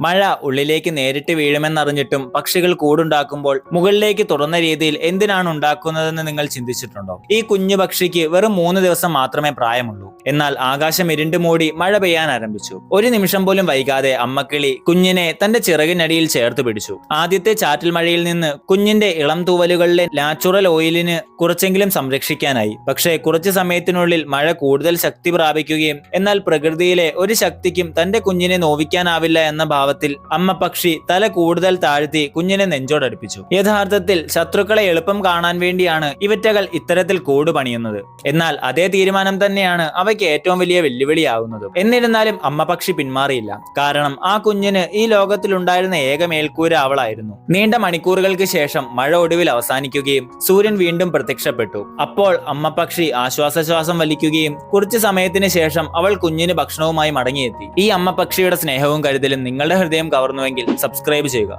മഴ ഉള്ളിലേക്ക് നേരിട്ട് വീഴുമെന്നറിഞ്ഞിട്ടും പക്ഷികൾ കൂടുണ്ടാക്കുമ്പോൾ മുകളിലേക്ക് തുറന്ന രീതിയിൽ എന്തിനാണ് ഉണ്ടാക്കുന്നതെന്ന് നിങ്ങൾ ചിന്തിച്ചിട്ടുണ്ടോ? ഈ കുഞ്ഞു പക്ഷിക്ക് വെറും 3 ദിവസം മാത്രമേ പ്രായമുള്ളൂ. എന്നാൽ ആകാശം ഇരുണ്ട് മൂടി മഴ പെയ്യാൻ ആരംഭിച്ചു. ഒരു നിമിഷം പോലും വൈകാതെ അമ്മക്കിളി കുഞ്ഞിനെ തന്റെ ചിറകിനടിയിൽ ചേർത്ത് പിടിച്ചു. ആദ്യത്തെ ചാറ്റൽ മഴയിൽ നിന്ന് കുഞ്ഞിന്റെ ഇളം തൂവലുകളിലെ നാച്ചുറൽ ഓയിലിന് കുറച്ചെങ്കിലും സംരക്ഷിക്കാനായി. പക്ഷേ കുറച്ചു സമയത്തിനുള്ളിൽ മഴ കൂടുതൽ ശക്തി പ്രാപിക്കുകയും എന്നാൽ പ്രകൃതിയിലെ ഒരു ശക്തിക്കും തന്റെ കുഞ്ഞിനെ നോവിക്കാനാവില്ല എന്ന ഭാവത്തിൽ അമ്മ പക്ഷി തല കൂടുതൽ താഴ്ത്തി കുഞ്ഞിനെ നെഞ്ചോടടുപ്പിച്ചു. യഥാർത്ഥത്തിൽ ശത്രുക്കളെ എളുപ്പം കാണാൻ വേണ്ടിയാണ് ഇവറ്റകൾ ഇത്തരത്തിൽ കൂട് പണിയുന്നത്. എന്നാൽ അതേ തീരുമാനം തന്നെയാണ് അവയ്ക്ക് ഏറ്റവും വലിയ വെല്ലുവിളിയാവുന്നത്. എന്നിരുന്നാലും അമ്മ പക്ഷി പിന്മാറിയില്ല. കാരണം ആ കുഞ്ഞിന് ഈ ലോകത്തിലുണ്ടായിരുന്ന ഏക മേൽക്കൂര അവളായിരുന്നു. നീണ്ട മണിക്കൂറുകൾക്ക് ശേഷം മഴ ഒടുവിൽ അവസാനിക്കുകയും സൂര്യൻ വീണ്ടും പ്രത്യക്ഷപ്പെട്ടു. അപ്പോൾ അമ്മ പക്ഷി ആശ്വാസശ്വാസം വലിക്കുകയും കുറച്ചു സമയത്തിന് ശേഷം അവൾ കുഞ്ഞിന് ഭക്ഷണവുമായി മടങ്ങിയെത്തി. ഈ അമ്മ പക്ഷിയുടെ സ്നേഹവും കരുതലും നിങ്ങളുടെ ഹൃദയം കവർന്നുവെങ്കിൽ സബ്സ്ക്രൈബ് ചെയ്യുക.